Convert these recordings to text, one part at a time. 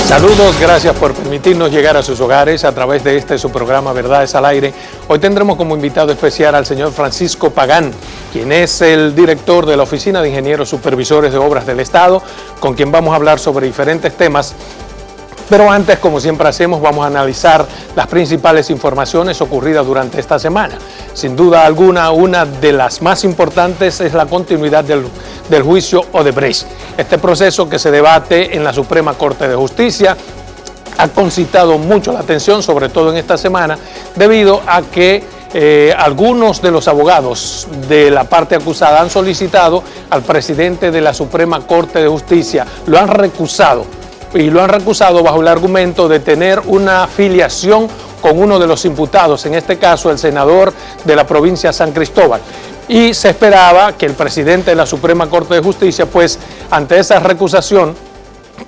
Saludos, gracias por permitirnos llegar a sus hogares a través de su programa Verdades al Aire. Hoy tendremos como invitado especial al señor Francisco Pagán, quien es el director de la Oficina de Ingenieros Supervisores de Obras del Estado, con quien vamos a hablar sobre diferentes temas. Pero antes, como siempre hacemos, vamos a analizar las principales informaciones ocurridas durante esta semana. Sin duda alguna, una de las más importantes es la continuidad del juicio Odebrecht. Este proceso que se debate en la Suprema Corte de Justicia ha concitado mucho la atención, sobre todo en esta semana, debido a que algunos de los abogados de la parte acusada han solicitado al presidente de la Suprema Corte de Justicia, lo han recusado bajo el argumento de tener una afiliación con uno de los imputados, en este caso el senador de la provincia de San Cristóbal. Y se esperaba que el presidente de la Suprema Corte de Justicia, pues ante esa recusación,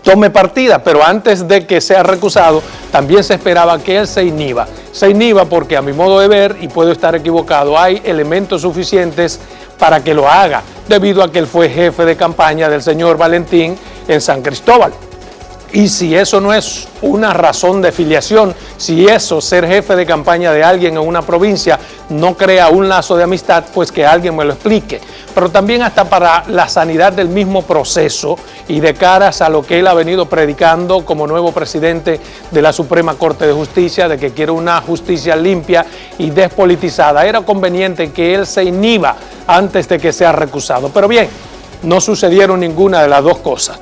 tome partida, pero antes de que sea recusado, también se esperaba que él se inhiba. Se inhiba porque, a mi modo de ver, y puedo estar equivocado, hay elementos suficientes para que lo haga, debido a que él fue jefe de campaña del señor Valentín en San Cristóbal. Y si eso no es una razón de filiación, si eso, ser jefe de campaña de alguien en una provincia, no crea un lazo de amistad, pues que alguien me lo explique. Pero también hasta para la sanidad del mismo proceso y de caras a lo que él ha venido predicando como nuevo presidente de la Suprema Corte de Justicia, de que quiere una justicia limpia y despolitizada, era conveniente que él se inhiba antes de que sea recusado. Pero bien, no sucedieron ninguna de las dos cosas.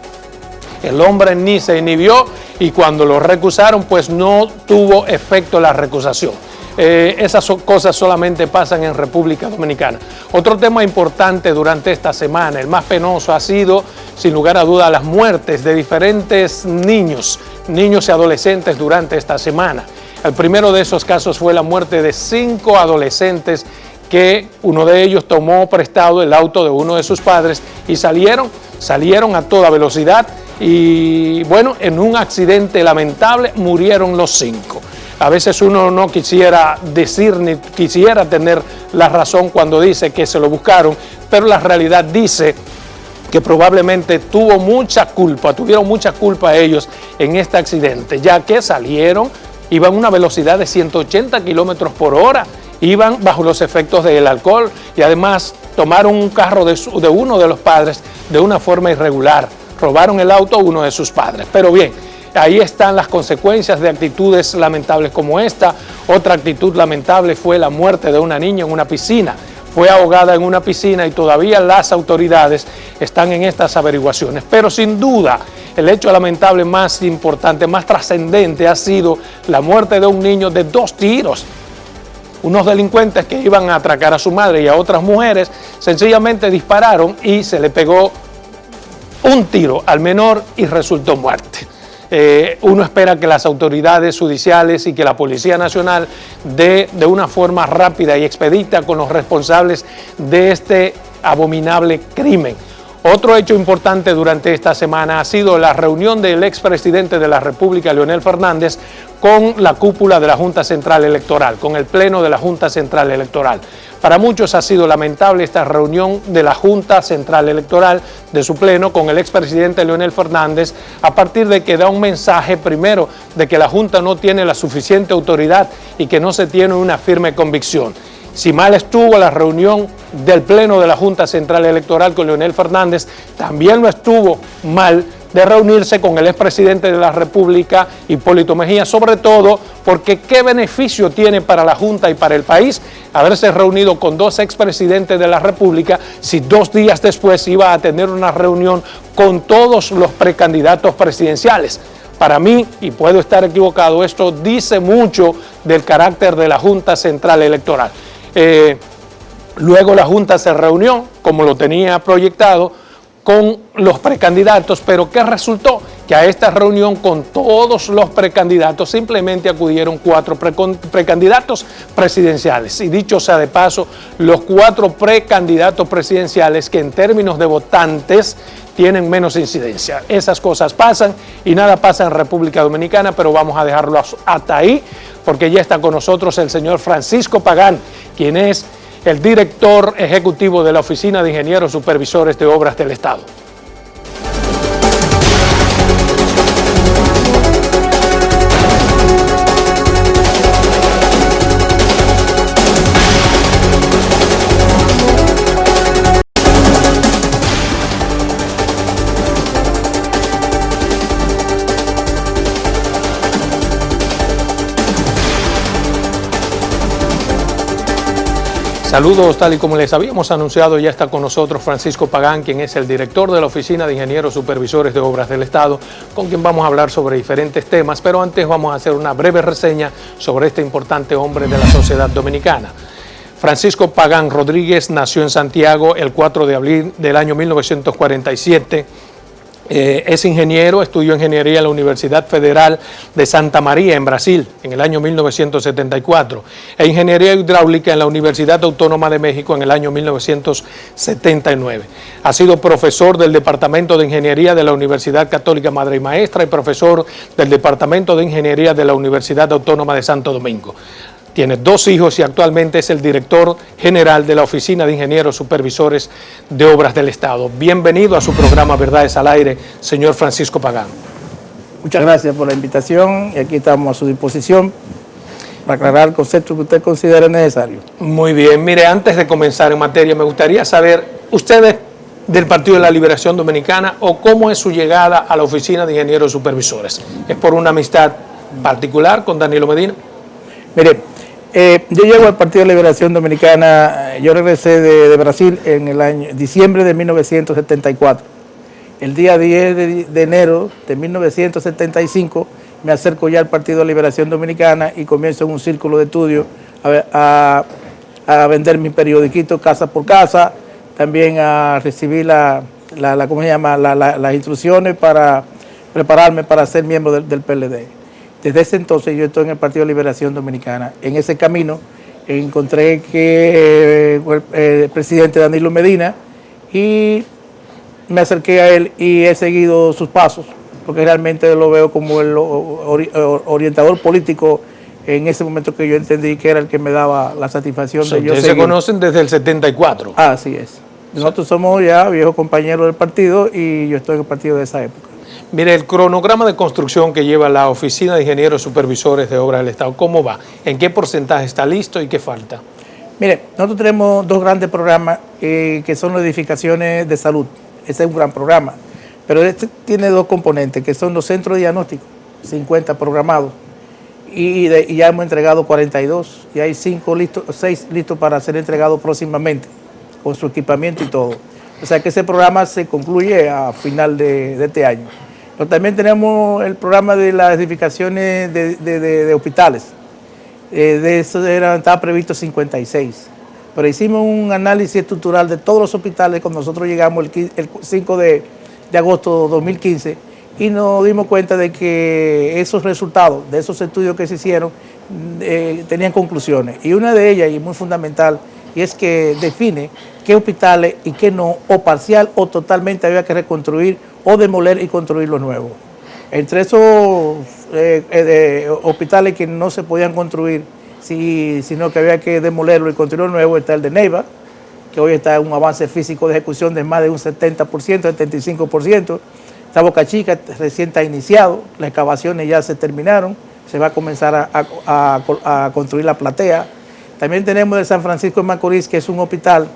El hombre ni se inhibió y cuando lo recusaron, pues no tuvo efecto la recusación. Esas cosas solamente pasan en República Dominicana. Otro tema importante durante esta semana, el más penoso, ha sido, sin lugar a duda, las muertes de diferentes niños y adolescentes durante esta semana. El primero de esos casos fue la muerte de 5 adolescentes que uno de ellos tomó prestado el auto de uno de sus padres y salieron a toda velocidad. Y bueno, en un accidente lamentable murieron los 5. A veces uno no quisiera decir ni quisiera tener la razón cuando dice que se lo buscaron, pero la realidad dice que probablemente tuvieron mucha culpa ellos en este accidente, ya que iban a una velocidad de 180 kilómetros por hora, iban bajo los efectos del alcohol y además tomaron un carro de uno de los padres de una forma irregular. Robaron el auto a uno de sus padres. Pero bien, ahí están las consecuencias de actitudes lamentables como esta. Otra actitud lamentable fue la muerte de una niña en una piscina. Fue ahogada en una piscina y todavía las autoridades están en estas averiguaciones. Pero sin duda, el hecho lamentable más importante, más trascendente, ha sido la muerte de un niño de 2 tiros. Unos delincuentes que iban a atracar a su madre y a otras mujeres, sencillamente dispararon y se le pegó un tiro al menor y resultó muerte. Uno espera que las autoridades judiciales y que la Policía Nacional de una forma rápida y expedita con los responsables de este abominable crimen. Otro hecho importante durante esta semana ha sido la reunión del expresidente de la República, Leonel Fernández, con la cúpula de la Junta Central Electoral, con el pleno de la Junta Central Electoral. Para muchos ha sido lamentable esta reunión de la Junta Central Electoral, de su pleno, con el expresidente Leonel Fernández, a partir de que da un mensaje, primero, de que la Junta no tiene la suficiente autoridad y que no se tiene una firme convicción. Si mal estuvo la reunión del pleno de la Junta Central Electoral con Leonel Fernández, también lo estuvo mal de reunirse con el expresidente de la República, Hipólito Mejía, sobre todo porque qué beneficio tiene para la Junta y para el país haberse reunido con 2 expresidentes de la República si 2 días después iba a tener una reunión con todos los precandidatos presidenciales. Para mí, y puedo estar equivocado, esto dice mucho del carácter de la Junta Central Electoral. Luego la Junta se reunió, como lo tenía proyectado, con los precandidatos, pero ¿qué resultó? Que a esta reunión con todos los precandidatos simplemente acudieron 4 precandidatos presidenciales. Y dicho sea de paso, los 4 precandidatos presidenciales que en términos de votantes tienen menos incidencia. Esas cosas pasan y nada pasa en República Dominicana, pero vamos a dejarlo hasta ahí, porque ya está con nosotros el señor Francisco Pagán, quien es el director ejecutivo de la Oficina de Ingenieros Supervisores de Obras del Estado. Saludos, tal y como les habíamos anunciado, ya está con nosotros Francisco Pagán, quien es el director de la Oficina de Ingenieros Supervisores de Obras del Estado, con quien vamos a hablar sobre diferentes temas, pero antes vamos a hacer una breve reseña sobre este importante hombre de la sociedad dominicana. Francisco Pagán Rodríguez nació en Santiago el 4 de abril del año 1947. Es ingeniero, estudió ingeniería en la Universidad Federal de Santa María en Brasil en el año 1974 e ingeniería hidráulica en la Universidad Autónoma de México en el año 1979. Ha sido profesor del Departamento de Ingeniería de la Universidad Católica Madre y Maestra y profesor del Departamento de Ingeniería de la Universidad Autónoma de Santo Domingo. Tiene 2 hijos y actualmente es el director general de la Oficina de Ingenieros Supervisores de Obras del Estado. Bienvenido a su programa Verdades al Aire, señor Francisco Pagán. Muchas gracias por la invitación y aquí estamos a su disposición para aclarar el concepto que usted considere necesario. Muy bien, mire, antes de comenzar en materia, me gustaría saber, ¿usted es del Partido de la Liberación Dominicana o cómo es su llegada a la Oficina de Ingenieros Supervisores? ¿Es por una amistad particular con Danilo Medina? Mire, yo llego al Partido de Liberación Dominicana, yo regresé de Brasil en el año diciembre de 1974. El día 10 de enero de 1975 me acerco ya al Partido de Liberación Dominicana y comienzo en un círculo de estudio a vender mi periodiquito casa por casa, también a recibir ¿cómo se llama? Las instrucciones para prepararme para ser miembro del PLD. Desde ese entonces yo estoy en el Partido de Liberación Dominicana. En ese camino encontré que el presidente Danilo Medina y me acerqué a él y he seguido sus pasos, porque realmente lo veo como el orientador político en ese momento que yo entendí que era el que me daba la satisfacción de yo seguir. Se conocen desde el 74. Así es. Nosotros somos ya viejos compañeros del partido y yo estoy en el partido de esa época. Mire, el cronograma de construcción que lleva la Oficina de Ingenieros Supervisores de Obras del Estado, ¿cómo va? ¿En qué porcentaje está listo y qué falta? Mire, nosotros tenemos 2 grandes programas que son las edificaciones de salud. Ese es un gran programa, pero este tiene 2 componentes, que son los centros diagnósticos, 50 programados, y ya hemos entregado 42, y hay 6 listos para ser entregados próximamente, con su equipamiento y todo. O sea que ese programa se concluye a final de este año. Pero también tenemos el programa de las edificaciones de hospitales. De eso estaba previsto 56. Pero hicimos un análisis estructural de todos los hospitales cuando nosotros llegamos el 5 de agosto de 2015 y nos dimos cuenta de que esos resultados de esos estudios que se hicieron tenían conclusiones. Y una de ellas, y muy fundamental, y es que define qué hospitales y qué no, o parcial o totalmente había que reconstruir o demoler y construir los nuevos. Entre esos hospitales que no se podían construir, sino que había que demolerlo y construir lo nuevo, está el de Neiva, que hoy está en un avance físico de ejecución de más de un 70%, 75%. Está Boca Chica, recién está iniciado, las excavaciones ya se terminaron, se va a comenzar a construir la platea. También tenemos el San Francisco de Macorís, que es un hospital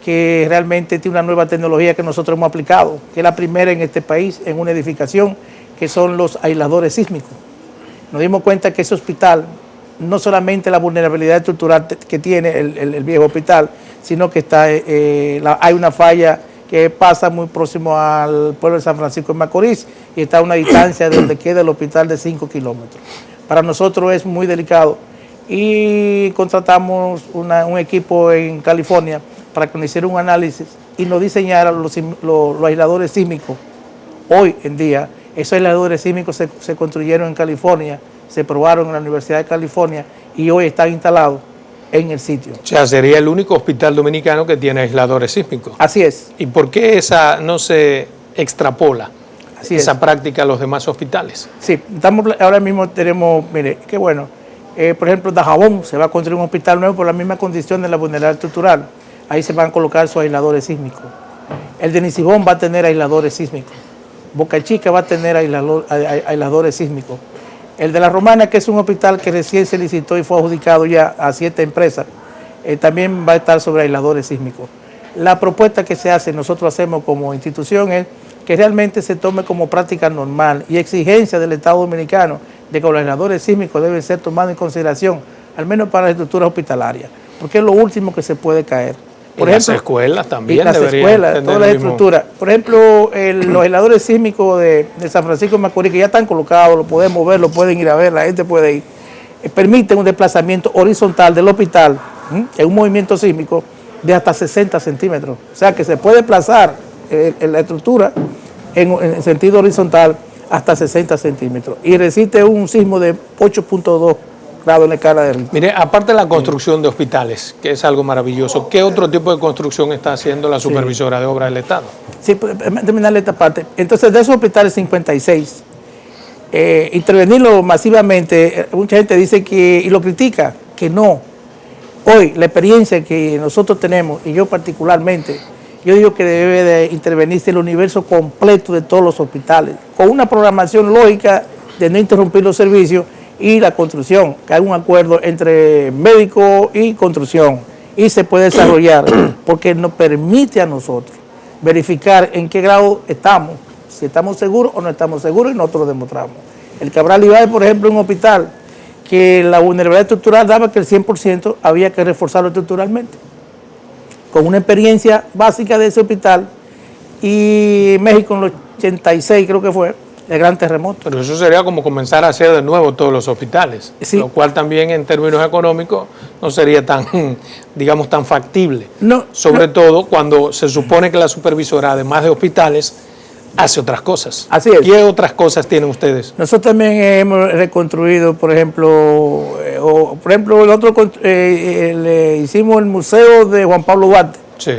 que realmente tiene una nueva tecnología que nosotros hemos aplicado, que es la primera en este país en una edificación, que son los aisladores sísmicos. Nos dimos cuenta que ese hospital, no solamente la vulnerabilidad estructural que tiene el viejo hospital, sino que hay una falla que pasa muy próximo al pueblo de San Francisco de Macorís y está a una distancia de donde queda el hospital de 5 kilómetros. Para nosotros es muy delicado y contratamos un equipo en California para que nos hiciera un análisis y nos diseñara los aisladores sísmicos. Hoy en día, esos aisladores sísmicos se construyeron en California, se probaron en la Universidad de California y hoy están instalados en el sitio. O sea, sería el único hospital dominicano que tiene aisladores sísmicos. Así es. ¿Y por qué esa no se extrapola, esa práctica a los demás hospitales? Sí, ahora mismo tenemos, mire, qué bueno, por ejemplo, Dajabón se va a construir un hospital nuevo por la misma condición de la vulnerabilidad estructural. Ahí se van a colocar sus aisladores sísmicos. El de Nisibón va a tener aisladores sísmicos. Boca Chica va a tener aisladores sísmicos. El de La Romana, que es un hospital que recién se licitó y fue adjudicado ya a 7 empresas, también va a estar sobre aisladores sísmicos. La propuesta que se hace, nosotros hacemos como institución, es que realmente se tome como práctica normal y exigencia del Estado Dominicano de que los aisladores sísmicos deben ser tomados en consideración, al menos para las estructuras hospitalarias. porque es lo último que se puede caer. Por ejemplo, las escuelas también las escuelas, todas las estructuras. Por ejemplo, los aisladores sísmicos de San Francisco de Macorís, que ya están colocados, lo podemos ver, lo pueden ir a ver, la gente puede ir, permiten un desplazamiento horizontal del hospital en un movimiento sísmico de hasta 60 centímetros. O sea, que se puede desplazar la estructura en sentido horizontal hasta 60 centímetros y resiste un sismo de 8.2 grados en la escala de Richter. Mire, aparte de la construcción de hospitales, que es algo maravilloso, ¿qué otro tipo de construcción está haciendo la supervisora de obras del Estado? Sí, terminarle esta parte. Entonces, de esos hospitales 56, intervenirlo masivamente, mucha gente dice que, y lo critica, que no. Hoy, la experiencia que nosotros tenemos, y yo particularmente, yo digo que debe de intervenirse el universo completo de todos los hospitales, con una programación lógica de no interrumpir los servicios y la construcción, que hay un acuerdo entre médico y construcción, y se puede desarrollar, porque nos permite a nosotros verificar en qué grado estamos, si estamos seguros o no estamos seguros, y nosotros lo demostramos. El Cabral Ibáez, por ejemplo, un hospital que la vulnerabilidad estructural daba que el 100% había que reforzarlo estructuralmente. Con una experiencia básica de ese hospital, y México en el 86 creo que fue, el gran terremoto. Pero eso sería como comenzar a hacer de nuevo todos los hospitales, sí. Lo cual también en términos económicos no sería tan, digamos, tan factible. No, sobre todo cuando se supone que la supervisora, además de hospitales, hace otras cosas. Así es. ¿Qué otras cosas tienen ustedes? Nosotros también hemos reconstruido, por ejemplo, nosotros le hicimos el Museo de Juan Pablo Duarte, sí,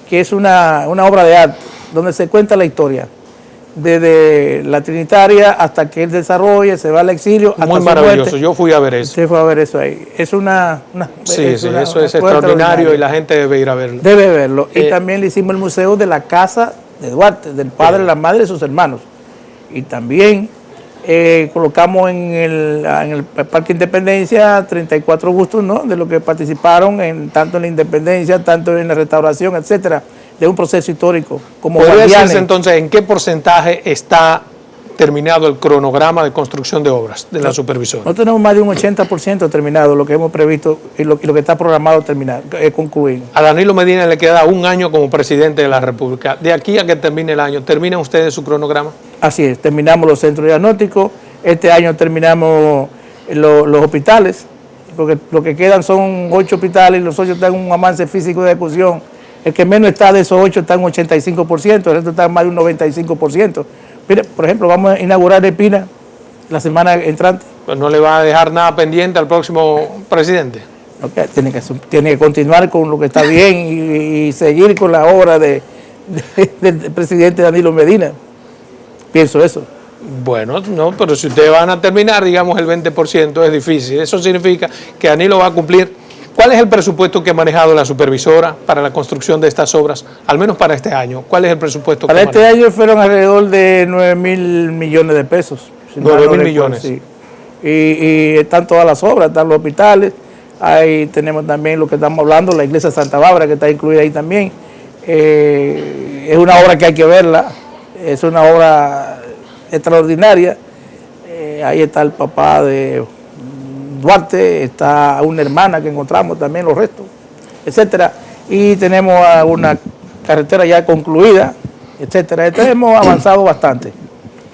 que es una obra de arte, donde se cuenta la historia. Desde la Trinitaria hasta que él desarrolla, se va al exilio. Muy maravilloso, yo fui a ver eso. Se fue a ver eso ahí. Es eso es extraordinario y la gente debe ir a verlo. Debe verlo. Y también le hicimos el museo de la casa de Duarte, del padre, la madre y sus hermanos. Y también colocamos en el Parque Independencia 34 bustos, ¿no?, de los que participaron tanto en la independencia, tanto en la restauración, etcétera, de un proceso histórico. ¿Podría decirse entonces en qué porcentaje está terminado el cronograma de construcción de obras de la supervisora? Nosotros tenemos más de un 80% terminado, lo que hemos previsto y lo que está programado terminar, concluir. A Danilo Medina le queda un año como presidente de la República. De aquí a que termine el año, ¿terminan ustedes su cronograma? Así es, terminamos los centros diagnósticos, este año terminamos los hospitales, porque lo que quedan son 8 hospitales y los 8 están en un avance físico de ejecución. El que menos está de esos 8 está en un 85%, el resto está en más de un 95%. Mire, por ejemplo, vamos a inaugurar Espina la semana entrante. Pues no le va a dejar nada pendiente al próximo presidente. Okay, tiene que continuar con lo que está bien y seguir con la obra del presidente Danilo Medina. Pienso eso. Bueno, no, pero si ustedes van a terminar, digamos, el 20%, es difícil. Eso significa que Danilo va a cumplir. ¿Cuál es el presupuesto que ha manejado la supervisora para la construcción de estas obras, al menos para este año? ¿Cuál es el presupuesto para este año? Fueron alrededor de 9.000 millones de pesos. 9.000 millones. Sí. Y están todas las obras, están los hospitales, ahí tenemos también lo que estamos hablando, la iglesia de Santa Bárbara, que está incluida ahí también. Es una obra que hay que verla, es una obra extraordinaria. Ahí está el papá de Duarte, está una hermana que encontramos también, los restos, etcétera. Y tenemos una carretera ya concluida, etcétera. Entonces hemos avanzado bastante.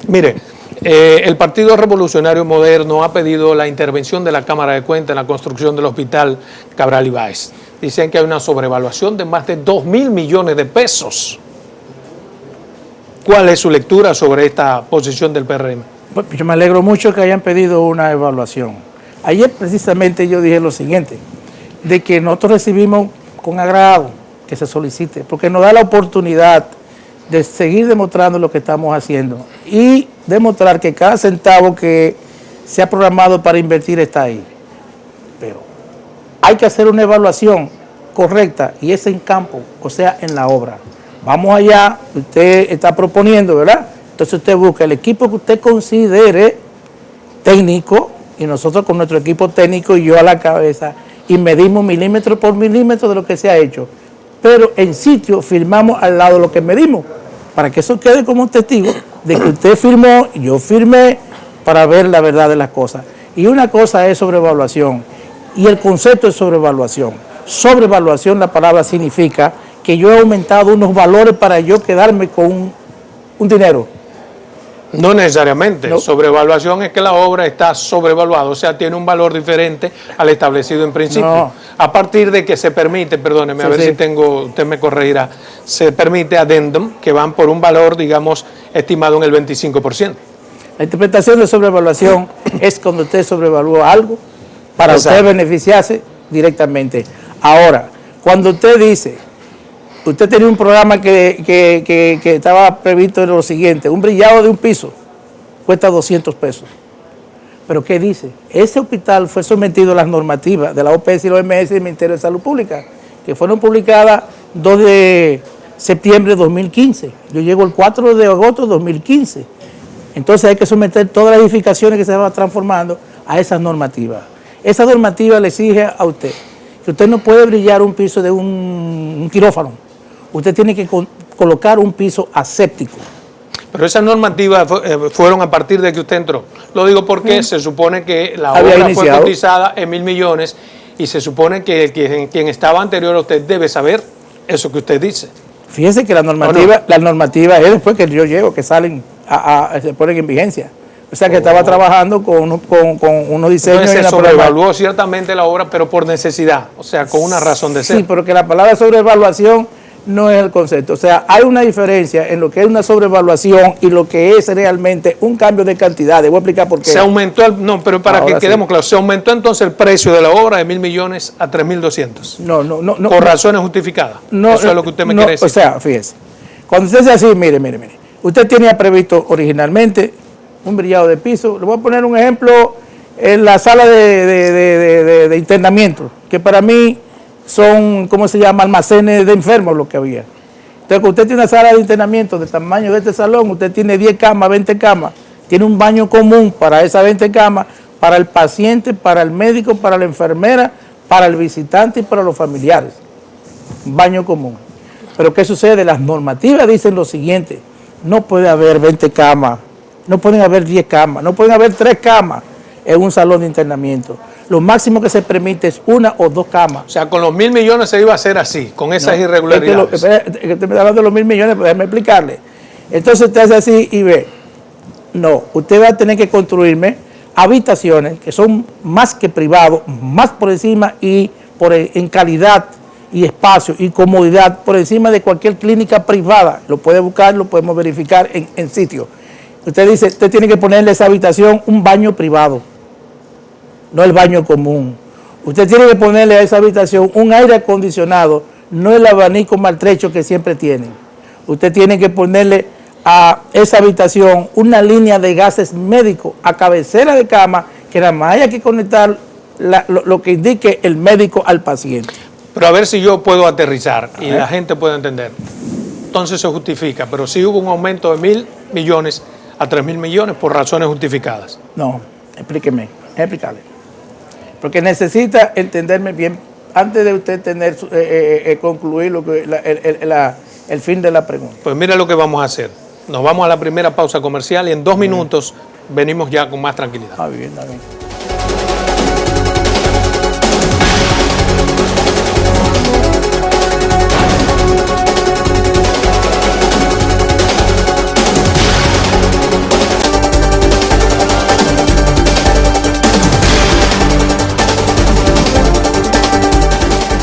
Mire, el Partido Revolucionario Moderno ha pedido la intervención de la Cámara de Cuentas en la construcción del hospital Cabral Ibáez. Dicen que hay una sobrevaluación de más de 2.000 millones de pesos. ¿Cuál es su lectura sobre esta posición del PRM? Pues yo me alegro mucho que hayan pedido una evaluación. Ayer precisamente yo dije lo siguiente, de que nosotros recibimos con agrado que se solicite, porque nos da la oportunidad de seguir demostrando lo que estamos haciendo y demostrar que cada centavo que se ha programado para invertir está ahí. Pero hay que hacer una evaluación correcta y es en campo, o sea, en la obra. Vamos allá, usted está proponiendo, ¿verdad? Entonces usted busca el equipo que usted considere técnico, y nosotros con nuestro equipo técnico y yo a la cabeza, y medimos milímetro por milímetro de lo que se ha hecho. Pero en sitio firmamos al lado de lo que medimos, para que eso quede como un testigo de que usted firmó, yo firmé, para ver la verdad de las cosas. Y una cosa es sobrevaluación, y el concepto es sobrevaluación. Sobrevaluación, la palabra significa que yo he aumentado unos valores para yo quedarme con un dinero. No necesariamente. No. Sobrevaluación es que la obra está sobrevaluada, o sea, tiene un valor diferente al establecido en principio. No. A partir de que se permite, perdóneme, a ver si tengo, usted me corregirá, se permite addendum que van por un valor, digamos, estimado en el 25%. La interpretación de sobrevaluación es cuando usted sobrevalúa algo para usted beneficiarse directamente. Ahora, cuando usted dice, usted tenía un programa que estaba previsto en lo siguiente, un brillado de un piso cuesta 200 pesos. ¿Pero qué dice? Ese hospital fue sometido a las normativas de la OPS y la OMS y del Ministerio de Salud Pública, que fueron publicadas 2 de septiembre de 2015. Yo llego el 4 de agosto de 2015. Entonces hay que someter todas las edificaciones que se van transformando a esas normativas. Esa normativa le exige a usted que usted no puede brillar un piso de un quirófano. Usted tiene que colocar un piso aséptico. Pero esas normativas fueron a partir de que usted entró. Lo digo porque se supone que la obra fue cotizada en 1.000 millones y se supone que quien estaba anterior a usted debe saber eso que usted dice. Fíjese que la normativa es después que yo llego, que salen, se ponen en vigencia. O sea que estaba trabajando con unos diseños. Entonces se sobrevaluó ciertamente la obra, pero por necesidad, o sea, con una razón de ser. Sí, porque la palabra sobrevaluación no es el concepto. O sea, hay una diferencia en lo que es una sobrevaluación y lo que es realmente un cambio de cantidad. Voy a explicar por qué. Se aumentó, pero para que quedemos claros, se aumentó entonces el precio de la obra de 1.000 millones a 3.200. No. Por razones justificadas. Eso es lo que usted me quiere decir. O sea, fíjese. Cuando usted dice así, mire. Usted tenía previsto originalmente un brillado de piso. Le voy a poner un ejemplo en la sala de internamiento, que para mí son, ¿cómo se llama?, almacenes de enfermos lo que había. Entonces, usted tiene una sala de internamiento del tamaño de este salón, usted tiene 10 camas, 20 camas, tiene un baño común para esas 20 camas, para el paciente, para el médico, para la enfermera, para el visitante y para los familiares. Un baño común. Pero ¿qué sucede? Las normativas dicen lo siguiente: no puede haber 20 camas, no pueden haber 10 camas, no pueden haber 3 camas en un salón de internamiento. Lo máximo que se permite es 1 o 2 camas. O sea, con los 1.000 millones se iba a hacer así, con esas irregularidades. Es que usted me está hablando de los 1.000 millones, pero déjeme explicarle. Entonces usted hace así y ve. No, usted va a tener que construirme habitaciones que son más que privados, más por encima y en calidad y espacio y comodidad, por encima de cualquier clínica privada. Lo puede buscar, lo podemos verificar en sitio. Usted dice, usted tiene que ponerle a esa habitación un baño privado, no el baño común. Usted tiene que ponerle a esa habitación un aire acondicionado, no el abanico maltrecho que siempre tienen. Usted tiene que ponerle a esa habitación una línea de gases médicos a cabecera de cama, que nada más haya que conectar lo que indique el médico al paciente. Pero a ver si yo puedo aterrizar y la gente puede entender. Entonces se justifica, pero sí hubo un aumento de 1.000 millones a 3.000 millones por razones justificadas. No, explíqueme, explícale. Porque necesita entenderme bien antes de usted concluir el fin de la pregunta. Pues mira lo que vamos a hacer. Nos vamos a la primera pausa comercial y en 2 minutos venimos ya con más tranquilidad. Está bien, está bien.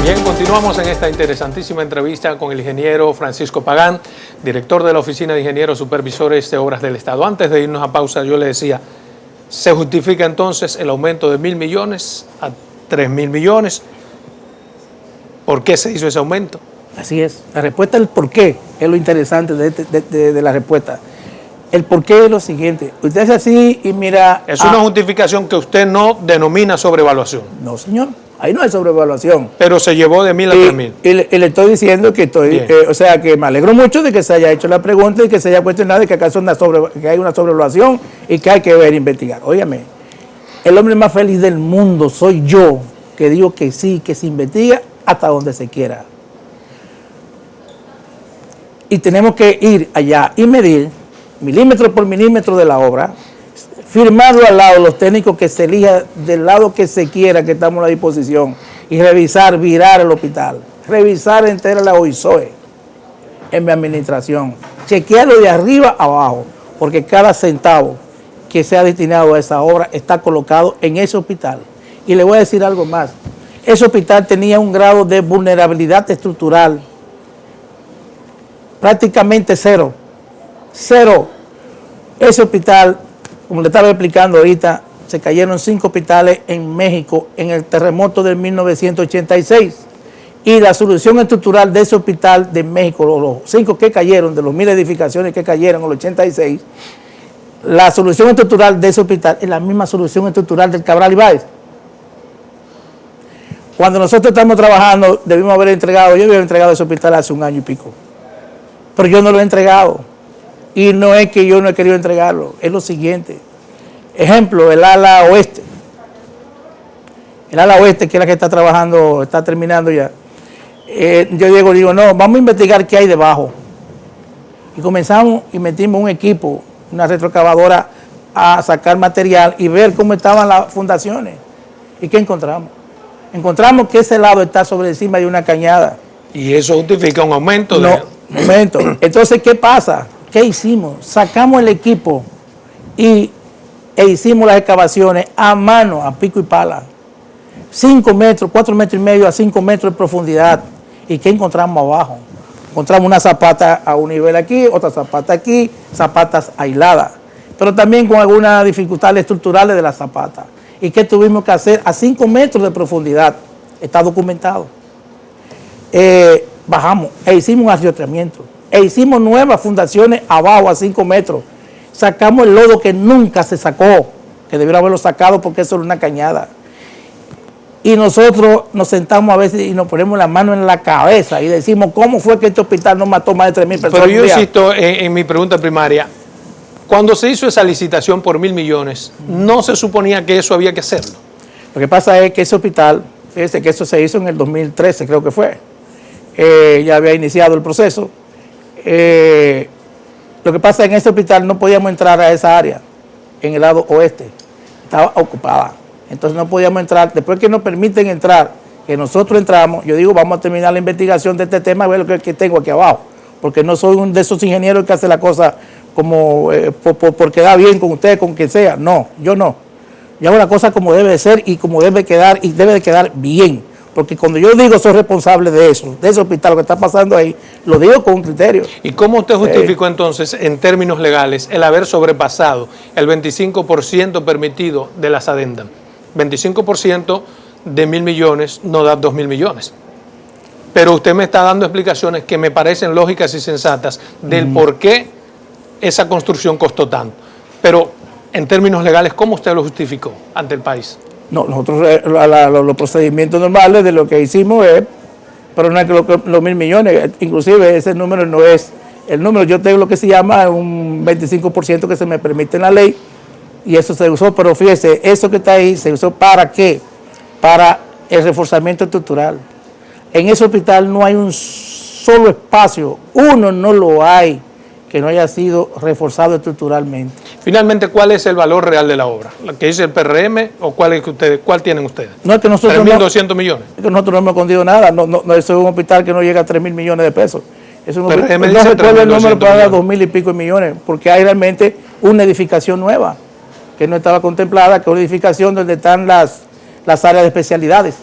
Bien, continuamos en esta interesantísima entrevista con el ingeniero Francisco Pagán, director de la Oficina de Ingenieros Supervisores de Obras del Estado. Antes de irnos a pausa, yo le decía, ¿se justifica entonces el aumento de 1.000 millones a 3.000 millones? ¿Por qué se hizo ese aumento? Así es. La respuesta del por qué es lo interesante de la respuesta. El por qué es lo siguiente. Usted hace así y mira... Es una justificación que usted no denomina sobrevaluación. No, señor. Ahí no hay sobrevaluación. Pero se llevó de 1.000 a 3.000. Y le estoy diciendo que o sea, que me alegro mucho de que se haya hecho la pregunta y que se haya cuestionado de que acaso que hay una sobrevaluación y que hay que ver, investigar. Óyame, el hombre más feliz del mundo soy yo, que digo que sí, que se investiga hasta donde se quiera. Y tenemos que ir allá y medir milímetro por milímetro de la obra, firmarlo al lado, los técnicos que se elija del lado que se quiera, que estamos a la disposición, y revisar, virar el hospital, revisar entera la OISOE en mi administración, chequearlo de arriba a abajo, porque cada centavo que sea destinado a esa obra está colocado en ese hospital. Y le voy a decir algo más, ese hospital tenía un grado de vulnerabilidad estructural prácticamente cero. Ese hospital, como le estaba explicando ahorita, se cayeron 5 hospitales en México en el terremoto de 1986. Y la solución estructural de ese hospital de México, los 5 que cayeron, de los 1000 edificaciones que cayeron en el 86, la solución estructural de ese hospital es la misma solución estructural del Cabral Ibáez. Cuando nosotros estamos trabajando, debimos haber entregado, yo había entregado ese hospital hace 1 año y pico, pero yo no lo he entregado. Y no es que yo no he querido entregarlo, es lo siguiente. Ejemplo, el ala oeste. El ala oeste, que es la que está trabajando, está terminando ya. Yo digo, no, vamos a investigar qué hay debajo. Y comenzamos y metimos un equipo, una retroexcavadora, a sacar material y ver cómo estaban las fundaciones. ¿Y qué encontramos? Encontramos que ese lado está sobre encima de una cañada. ¿Y eso justifica un aumento? No, momento. Entonces, ¿qué pasa? ¿Qué hicimos? Sacamos el equipo e hicimos las excavaciones a mano, a pico y pala. 5 metros, 4 metros y medio a 5 metros de profundidad. ¿Y qué encontramos abajo? Encontramos una zapata a un nivel aquí, otra zapata aquí, zapatas aisladas, pero también con algunas dificultades estructurales de las zapatas. ¿Y qué tuvimos que hacer? A 5 metros de profundidad, está documentado. Bajamos e hicimos un arriotramiento, e hicimos nuevas fundaciones abajo a 5 metros. Sacamos el lodo que nunca se sacó, que debiera haberlo sacado porque eso era una cañada. Y nosotros nos sentamos a veces y nos ponemos la mano en la cabeza y decimos, ¿cómo fue que este hospital no mató más de 3.000 personas? Pero yo insisto en mi pregunta primaria. Cuando se hizo esa licitación por 1.000 millones, ¿no se suponía que eso había que hacerlo? Lo que pasa es que ese hospital, fíjese que eso se hizo en el 2013, creo que fue. Ya había iniciado el proceso. Lo que pasa es que en ese hospital no podíamos entrar a esa área, en el lado oeste. Estaba ocupada. Entonces no podíamos entrar. Después que nos permiten entrar, que nosotros entramos, yo digo, vamos a terminar la investigación de este tema, a ver lo que tengo aquí abajo. Porque no soy uno de esos ingenieros que hace la cosa como por quedar bien con usted, con quien sea. No, yo no. Yo hago la cosa como debe de ser y como debe quedar, y debe de quedar bien. Porque cuando yo digo soy responsable de eso, de ese hospital, lo que está pasando ahí, lo digo con un criterio. ¿Y cómo usted justificó entonces, en términos legales, el haber sobrepasado el 25% permitido de las adendas? 25% de 1.000 millones no da 2.000 millones. Pero usted me está dando explicaciones que me parecen lógicas y sensatas del por qué esa construcción costó tanto. Pero en términos legales, ¿cómo usted lo justificó ante el país? No, nosotros los procedimientos normales de lo que hicimos es, pero no es que los 1.000 millones, inclusive ese número no es el número, yo tengo lo que se llama un 25% que se me permite en la ley, y eso se usó, pero fíjese, eso que está ahí se usó ¿para qué? Para el reforzamiento estructural. En ese hospital no hay un solo espacio, uno no lo hay, que no haya sido reforzado estructuralmente. Finalmente, ¿cuál es el valor real de la obra? ¿La que dice el PRM o cuál tienen ustedes? No, es que nosotros 3.200 millones. Es que nosotros no hemos escondido nada, no, eso es un hospital que no llega a 3.000 millones de pesos. Es un hospital, no recuerdo el número, para 2.000 y pico millones, porque hay realmente una edificación nueva, que no estaba contemplada, que es una edificación donde están las áreas de especialidades,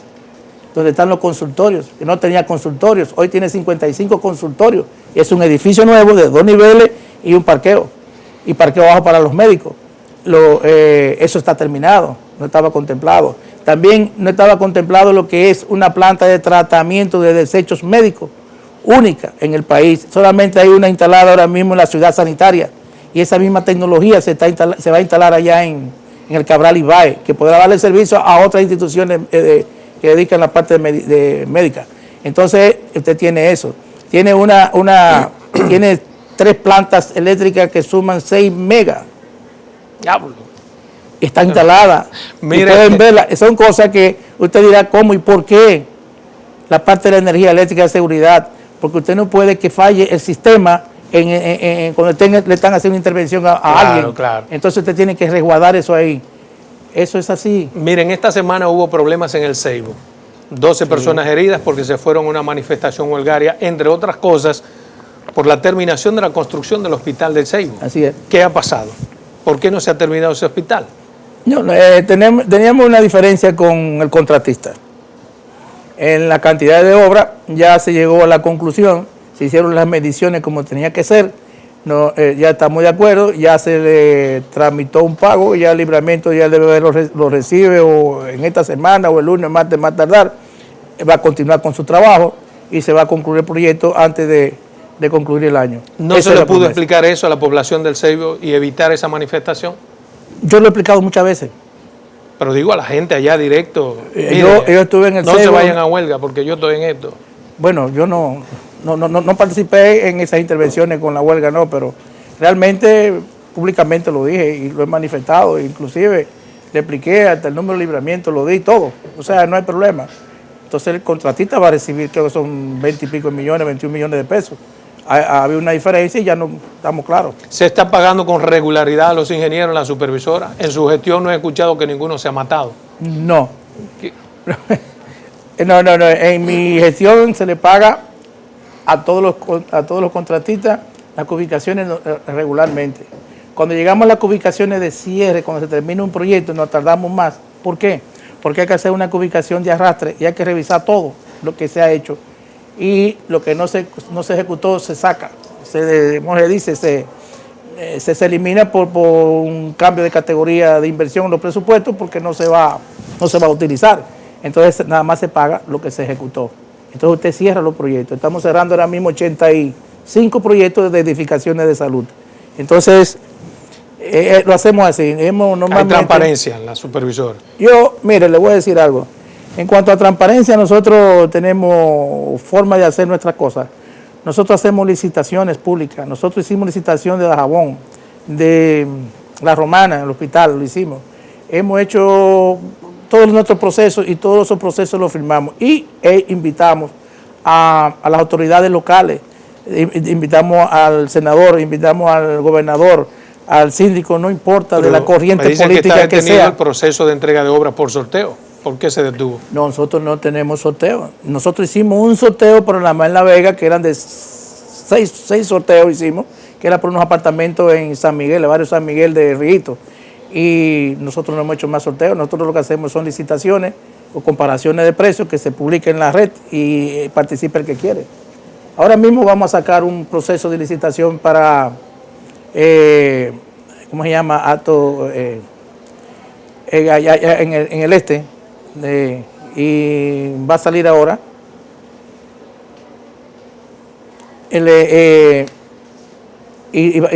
donde están los consultorios, que no tenía consultorios, hoy tiene 55 consultorios, y es un edificio nuevo de 2 niveles y un parqueo, y parqueo abajo para los médicos. Eso está terminado, no estaba contemplado. También no estaba contemplado lo que es una planta de tratamiento de desechos médicos, única en el país. Solamente hay una instalada ahora mismo en la ciudad sanitaria, y esa misma tecnología se va a instalar allá en el Cabral Ibáez, que podrá darle servicio a otras instituciones que dedican la parte de médica. Entonces, usted tiene eso. Tiene tiene 3 plantas eléctricas que suman 6 megas. Diablo. Está instalada. Mira, pueden verla. Son cosas que usted dirá cómo y por qué. La parte de la energía eléctrica de seguridad. Porque usted no puede que falle el sistema cuando le están haciendo una intervención a alguien. Claro. Entonces usted tiene que resguardar eso ahí. Eso es así. Miren, esta semana hubo problemas en el Ceibo. 12 personas heridas porque se fueron a una manifestación huelgaria, entre otras cosas, por la terminación de la construcción del hospital del Ceibo. Así es. ¿Qué ha pasado? ¿Por qué no se ha terminado ese hospital? No, teníamos una diferencia con el contratista. En la cantidad de obra ya se llegó a la conclusión, se hicieron las mediciones como tenía que ser, ya estamos de acuerdo, ya se le tramitó un pago, ya el libramiento ya lo recibe o en esta semana o el lunes, martes, más tardar, va a continuar con su trabajo y se va a concluir el proyecto antes de concluir el año. ¿No se le pudo explicar eso a la población del Ceibo y evitar esa manifestación? Yo lo he explicado muchas veces. Pero digo a la gente allá directo, yo estuve en el no Ceibo, se vayan a huelga porque yo estoy en esto. Bueno, yo no participé en esas intervenciones con la huelga, no, pero realmente públicamente lo dije y lo he manifestado, inclusive le expliqué hasta el número de libramiento, lo di todo, o sea, no hay problema. Entonces el contratista va a recibir, creo que son 20 y pico millones, 21 millones de pesos. Ha habido una diferencia y ya no estamos claros. ¿Se está pagando con regularidad a los ingenieros en la supervisora? En su gestión no he escuchado que ninguno se ha matado. No. ¿Qué? No. En mi gestión se le paga a todos los contratistas las cubicaciones regularmente. Cuando llegamos a las cubicaciones de cierre, cuando se termina un proyecto, nos tardamos más. ¿Por qué? Porque hay que hacer una cubicación de arrastre y hay que revisar todo lo que se ha hecho. Y lo que no se ejecutó se saca, se elimina por un cambio de categoría de inversión en los presupuestos porque no se va a utilizar. Entonces nada más se paga lo que se ejecutó. Entonces usted cierra los proyectos. Estamos cerrando ahora mismo 85 proyectos de edificaciones de salud. Entonces lo hacemos así. Hay transparencia en la supervisora. Mire, le voy a decir algo. En cuanto a transparencia, nosotros tenemos forma de hacer nuestras cosas. Nosotros hacemos licitaciones públicas. Nosotros hicimos licitación de Dajabón, de La Romana, en el hospital, lo hicimos. Hemos hecho todos nuestros procesos y todos esos procesos los firmamos. Y invitamos a las autoridades locales, invitamos al senador, invitamos al gobernador, al síndico, no importa de la corriente política que sea. El proceso de entrega de obras por sorteo. ¿Por qué se detuvo? No, nosotros no tenemos sorteo. Nosotros hicimos un sorteo por la en La Vega, que eran de seis sorteos hicimos, que era por unos apartamentos en San Miguel, el barrio San Miguel de Rito. Y nosotros no hemos hecho más sorteos. Nosotros lo que hacemos son licitaciones o comparaciones de precios que se publiquen en la red y participe el que quiere. Ahora mismo vamos a sacar un proceso de licitación para, ¿cómo se llama? En el este. Y va a salir ahora y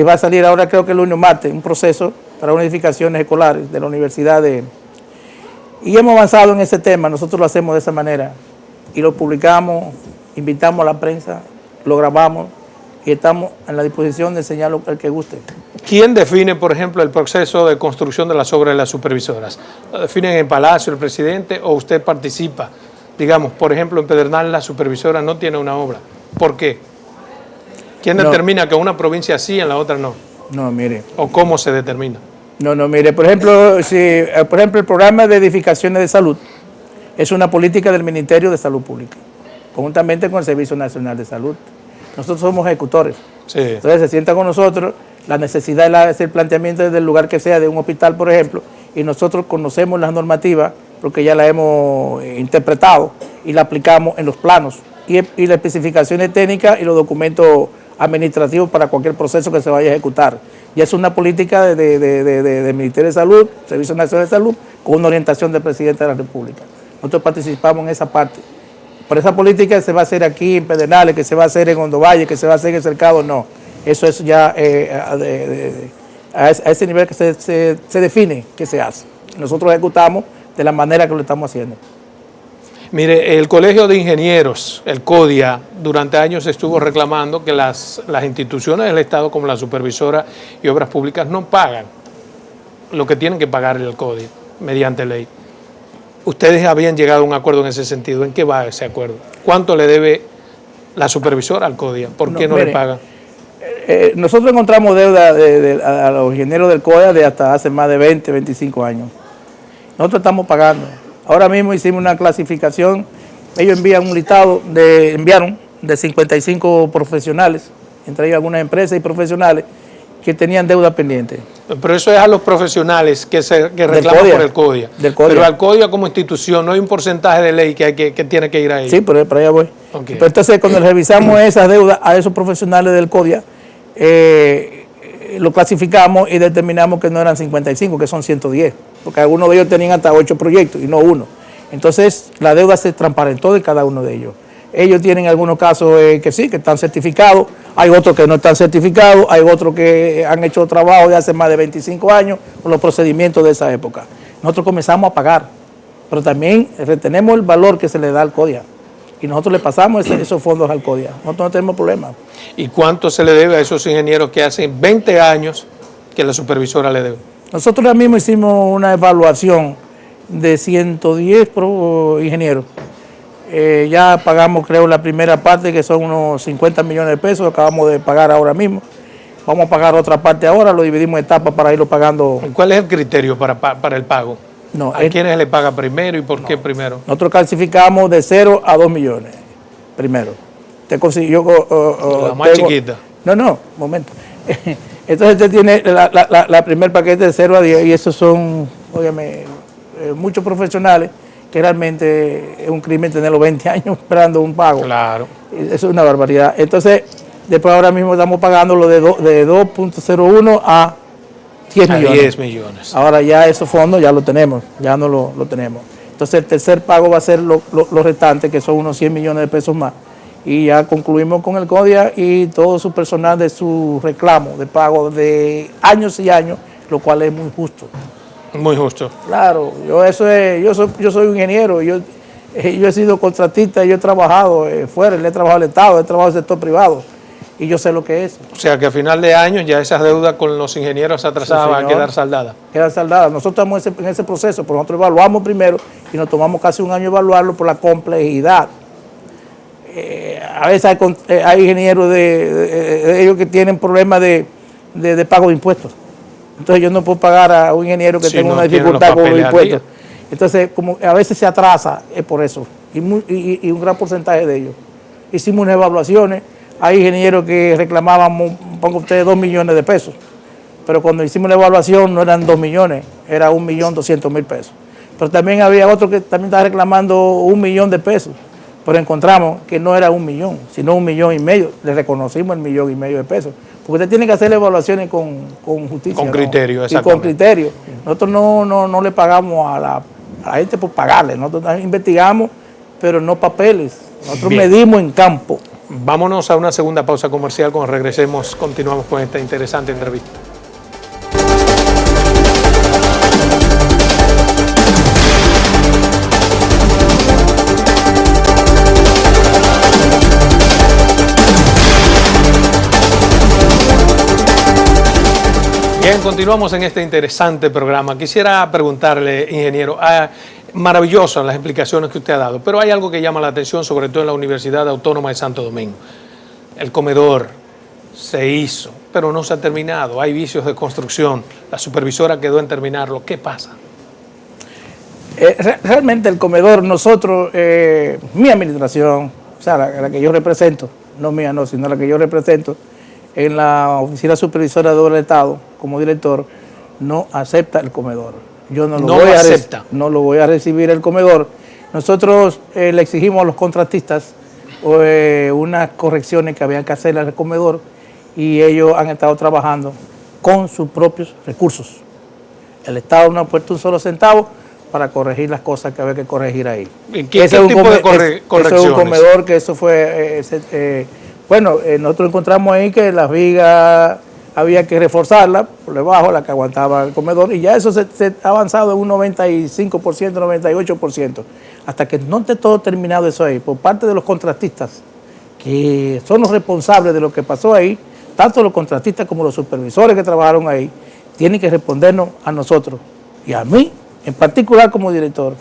va a salir ahora, creo que el lunes o martes, un proceso para unas edificaciones escolares de la universidad y hemos avanzado en ese tema. Nosotros lo hacemos de esa manera y lo publicamos, invitamos a la prensa, lo grabamos y estamos en la disposición de enseñarlo al que guste. ¿Quién define, por ejemplo, el proceso de construcción de las obras de las supervisoras? ¿Lo definen en el Palacio, el presidente, o usted participa? Digamos, por ejemplo, en Pedernal la supervisora no tiene una obra. ¿Por qué? ¿Quién determina que una provincia sí y en la otra no? No, mire. ¿O cómo se determina? No, mire, por ejemplo, el programa de edificaciones de salud es una política del Ministerio de Salud Pública, conjuntamente con el Servicio Nacional de Salud. Nosotros somos ejecutores. Sí. Entonces se sienta con nosotros, la necesidad de hacer el planteamiento desde el lugar que sea, de un hospital, por ejemplo, y nosotros conocemos las normativas porque ya las hemos interpretado y la aplicamos en los planos y las especificaciones técnicas y los documentos administrativos para cualquier proceso que se vaya a ejecutar. Y es una política del Ministerio de Salud, Servicio Nacional de Salud, con una orientación del Presidente de la República. Nosotros participamos en esa parte. Pero esa política se va a hacer aquí en Pedernales, que se va a hacer en Hondo Valle, que se va a hacer en el Cercado, no. Eso es ya a ese nivel que se define que se hace. Nosotros ejecutamos de la manera que lo estamos haciendo. Mire, el Colegio de Ingenieros, el CODIA, durante años estuvo reclamando que las instituciones del Estado, como la Supervisora y Obras Públicas, no pagan lo que tienen que pagar el CODIA mediante ley. Ustedes habían llegado a un acuerdo en ese sentido. ¿En qué va ese acuerdo? ¿Cuánto le debe la supervisora al CODIA? ¿Por qué no le pagan? Nosotros encontramos deuda a los ingenieros del CODIA de hasta hace más de 20, 25 años. Nosotros estamos pagando. Ahora mismo hicimos una clasificación. Ellos envían un listado, enviaron de 55 profesionales, entre ellos algunas empresas y profesionales, que tenían deuda pendiente. Pero eso es a los profesionales que reclaman por el CODIA. Pero al CODIA como institución no hay un porcentaje de ley que tiene que ir ahí. Sí, pero para allá voy. Okay. Pero entonces cuando revisamos esas deudas a esos profesionales del CODIA, lo clasificamos y determinamos que no eran 55, que son 110, porque algunos de ellos tenían hasta 8 proyectos y no uno. Entonces la deuda se transparentó de cada uno de ellos. Ellos tienen algunos casos que sí, que están certificados, hay otros que no están certificados, hay otros que han hecho trabajo de hace más de 25 años con los procedimientos de esa época. Nosotros comenzamos a pagar, pero también retenemos el valor que se le da al CODIA y nosotros le pasamos esos fondos al CODIA. Nosotros no tenemos problema. ¿Y cuánto se le debe a esos ingenieros que hace 20 años que la supervisora le debe? Nosotros ahora mismo hicimos una evaluación de 110 ingenieros. Ya pagamos, creo, la primera parte, que son unos 50 millones de pesos, acabamos de pagar ahora mismo. Vamos a pagar otra parte ahora, lo dividimos en etapas para irlo pagando. ¿Cuál es el criterio para el pago? No, ¿A quiénes le paga primero y por qué primero? Nosotros clasificamos de 0 a 2 millones primero. La más chiquita. No, momento. Entonces usted tiene la primer paquete de 0 a 10 y esos son, óyeme, muchos profesionales que realmente es un crimen tenerlos 20 años esperando un pago. Claro. Eso es una barbaridad. Entonces, después ahora mismo estamos pagando lo de 2.01 a 10 millones. 10 millones. Ahora ya esos fondos ya lo tenemos, ya no lo tenemos. Entonces el tercer pago va a ser los restantes, que son unos 100 millones de pesos más. Y ya concluimos con el CODIA y todo su personal de su reclamo de pago de años y años, lo cual es muy justo. Muy justo. Claro, yo soy un ingeniero, yo he sido contratista, yo he trabajado fuera, le he trabajado al Estado, he trabajado en el sector privado y yo sé lo que es. O sea que a final de año ya esas deudas con los ingenieros atrasadas van a quedar saldadas. Quedan saldadas. Nosotros estamos en ese proceso, pero nosotros evaluamos primero y nos tomamos casi un año evaluarlo por la complejidad. A veces hay ingenieros de ellos que tienen problemas de pago de impuestos. Entonces yo no puedo pagar a un ingeniero que tenga una dificultad con los impuestos. Entonces, como a veces se atrasa, es por eso. Y un gran porcentaje de ellos. Hicimos unas evaluaciones. Hay ingenieros que reclamaban, pongo ustedes, 2 millones de pesos. Pero cuando hicimos la evaluación no eran 2 millones, era 1.200.000 pesos. Pero también había otro que también estaba reclamando 1 millón de pesos. Pero encontramos que no era 1 millón, sino 1,5 millones. Le reconocimos el 1,5 millones de pesos. Porque usted tiene que hacer evaluaciones con justicia. Con criterio, ¿no? Y con criterio. Nosotros no le pagamos a la gente por pagarle. Nosotros investigamos, pero no papeles. Nosotros medimos en campo. Vámonos a una segunda pausa comercial. Cuando regresemos, continuamos con esta interesante entrevista. Bien, continuamos en este interesante programa. Quisiera preguntarle, ingeniero, maravillosas las explicaciones que usted ha dado, pero hay algo que llama la atención, sobre todo en la Universidad Autónoma de Santo Domingo. El comedor se hizo, pero no se ha terminado. Hay vicios de construcción. La supervisora quedó en terminarlo. ¿Qué pasa? Realmente el comedor, nosotros, mi administración, o sea, la que yo represento, no mía, no, sino la que yo represento, en la Oficina Supervisora de Obras del Estado, como director, no acepta el comedor. Yo no lo voy a recibir el comedor. Nosotros le exigimos a los contratistas unas correcciones que habían que hacer al comedor y ellos han estado trabajando con sus propios recursos. El Estado no ha puesto un solo centavo para corregir las cosas que había que corregir ahí. ¿Qué tipo de correcciones? Eso es un comedor que eso fue... Bueno, nosotros encontramos ahí que las vigas había que reforzarlas por debajo, la que aguantaba el comedor, y ya eso se ha avanzado en un 95%, 98%, hasta que no esté todo terminado eso ahí, por parte de los contratistas, que son los responsables de lo que pasó ahí, tanto los contratistas como los supervisores que trabajaron ahí, tienen que respondernos a nosotros, y a mí, en particular como director,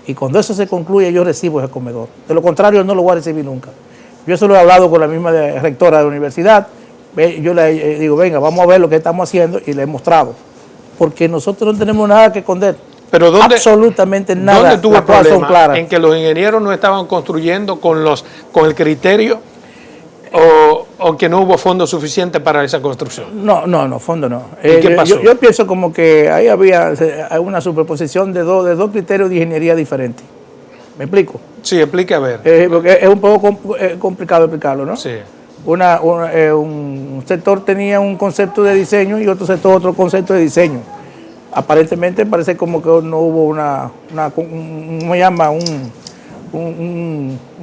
y cuando eso se concluye yo recibo ese comedor, de lo contrario no lo voy a recibir nunca. Yo eso lo he hablado con la misma rectora de la universidad, Yo le digo, venga, vamos a ver lo que estamos haciendo y le he mostrado. Porque nosotros no tenemos nada que esconder. Pero absolutamente nada. ¿Dónde tuvo el problema? ¿En que los ingenieros no estaban construyendo con el criterio o que no hubo fondos suficientes para esa construcción? No, fondo no. ¿Qué pasó? Yo pienso como que ahí había una superposición de dos criterios de ingeniería diferentes. ¿Me explico? Sí, explique a ver. Porque es un poco complicado explicarlo, ¿no? Sí. Un sector tenía un concepto de diseño y otro sector otro concepto de diseño. Aparentemente parece como que no hubo un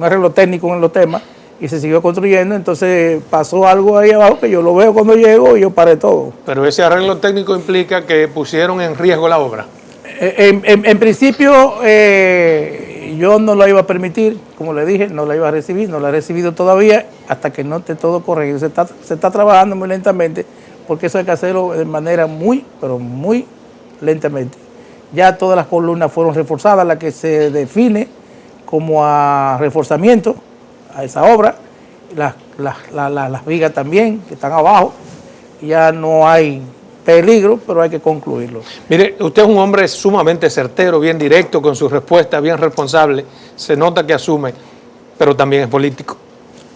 arreglo técnico en los temas y se siguió construyendo, entonces pasó algo ahí abajo que yo lo veo cuando llego y yo paré todo. Pero ese arreglo técnico implica que pusieron en riesgo la obra. En principio yo no lo iba a permitir, como le dije, no la iba a recibir, no la he recibido todavía hasta que no esté todo correcto. Se está trabajando muy lentamente porque eso hay que hacerlo de manera pero muy lentamente. Ya todas las columnas fueron reforzadas, la que se define como a reforzamiento a esa obra, las vigas también que están abajo, ya no hay peligro, pero hay que concluirlo. Mire, usted es un hombre sumamente certero, bien directo con sus respuestas, bien responsable, se nota que asume, pero también es político.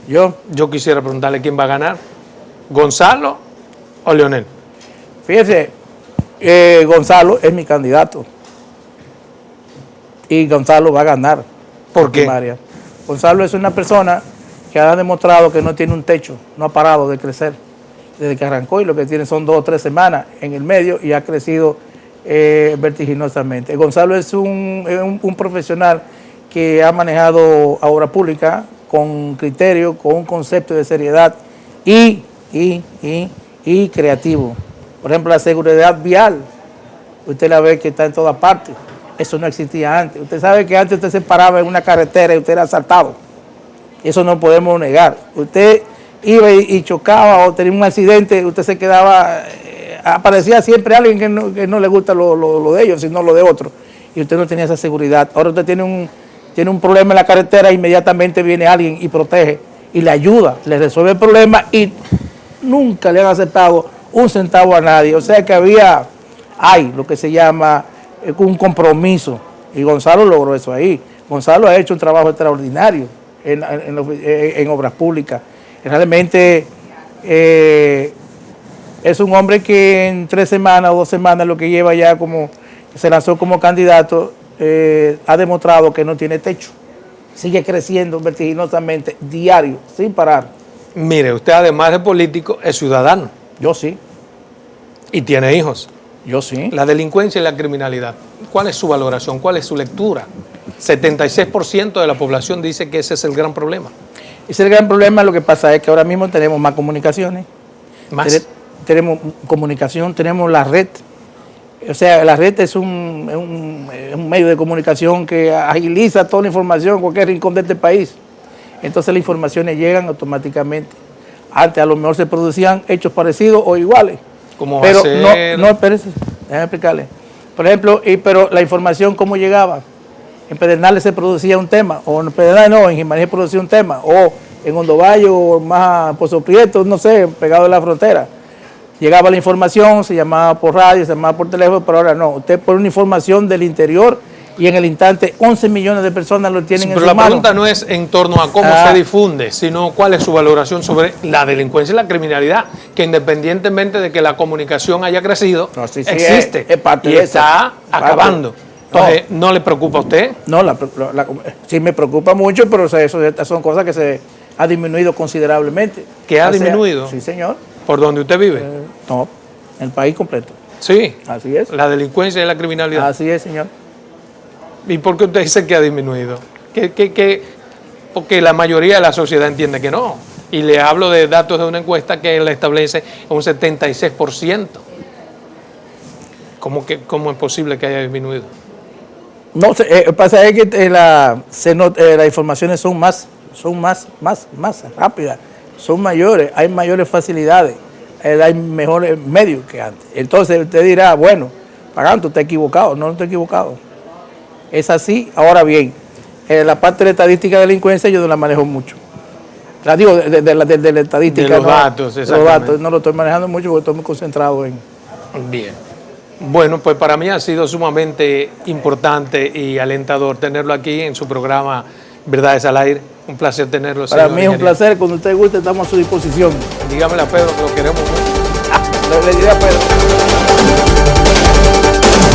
Yo quisiera preguntarle quién va a ganar, ¿Gonzalo o Leonel? Fíjese, Gonzalo es mi candidato y Gonzalo va a ganar. ¿Por qué? Primaria. Gonzalo es una persona que ha demostrado que no tiene un techo, no ha parado de crecer desde que arrancó y lo que tiene son 2 o 3 semanas en el medio y ha crecido vertiginosamente. Gonzalo es un profesional que ha manejado obra pública con criterio, con un concepto de seriedad y creativo. Por ejemplo, la seguridad vial, usted la ve que está en todas partes. Eso no existía antes. Usted sabe que antes usted se paraba en una carretera y usted era asaltado. Eso no podemos negar. Usted iba y chocaba o tenía un accidente, usted se quedaba, aparecía siempre alguien que no le gusta lo de ellos, sino lo de otros. Y usted no tenía esa seguridad. Ahora usted tiene un problema en la carretera, inmediatamente viene alguien y protege y le ayuda, le resuelve el problema y nunca le han aceptado un centavo a nadie. O sea que hay lo que se llama un compromiso y Gonzalo logró eso ahí. Gonzalo ha hecho un trabajo extraordinario en obras públicas. Realmente es un hombre que en 3 semanas o 2 semanas, lo que lleva ya como se lanzó como candidato, ha demostrado que no tiene techo. Sigue creciendo vertiginosamente, diario, sin parar. Mire, usted además de político es ciudadano. Yo sí. Y tiene hijos. Yo sí. La delincuencia y la criminalidad. ¿Cuál es su valoración? ¿Cuál es su lectura? 76% de la población dice que ese es el gran problema. Ese es el gran problema. Lo que pasa es que ahora mismo tenemos más comunicaciones. ¿Más? Tenemos comunicación, tenemos la red. O sea, la red es un medio de comunicación que agiliza toda la información en cualquier rincón de este país. Entonces las informaciones llegan automáticamente. Antes a lo mejor se producían hechos parecidos o iguales. ¿Cómo pero va a ser? No, espérese, déjame explicarle. Por ejemplo, pero la información, ¿cómo llegaba? En Pedernales se producía un tema, o en Pedernales no, en Jimaní se producía un tema, o en Hondo Valle, o más Pozo Prieto, no sé, pegado de la frontera. Llegaba la información, se llamaba por radio, se llamaba por teléfono, pero ahora no. Usted pone una información del interior y en el instante 11 millones de personas lo tienen en su mano. Pero la pregunta no es en torno a cómo se difunde, sino cuál es su valoración sobre la delincuencia y la criminalidad, que independientemente de que la comunicación haya crecido, existe es parte y de está acabando. Entonces, ¿no le preocupa a usted? No, sí me preocupa mucho, pero eso son cosas que se ha disminuido considerablemente. ¿Que ha disminuido? Sí, señor. ¿Por donde usted vive? No, en el país completo. Sí. Así es. La delincuencia y la criminalidad. Así es, señor. ¿Y por qué usted dice que ha disminuido? Porque la mayoría de la sociedad entiende que no. Y le hablo de datos de una encuesta que la establece un 76%. ¿Cómo es posible que haya disminuido? No, pasa es que las informaciones son más rápidas, son mayores, hay mayores facilidades, hay mejores medios que antes. Entonces usted dirá, bueno, Pagán, tú estás equivocado. No estoy equivocado. Es así. Ahora bien, la parte de la estadística de delincuencia yo no la manejo mucho. Digo, de la estadística. De los datos, exactamente. Los datos, no lo estoy manejando mucho porque estoy muy concentrado en... Bien. Bueno, pues para mí ha sido sumamente importante y alentador tenerlo aquí en su programa Verdades al Aire. Un placer tenerlo. Para mí es un placer. Cuando usted guste, estamos a su disposición. Dígame a Pedro que lo queremos mucho. Le diré a Pedro.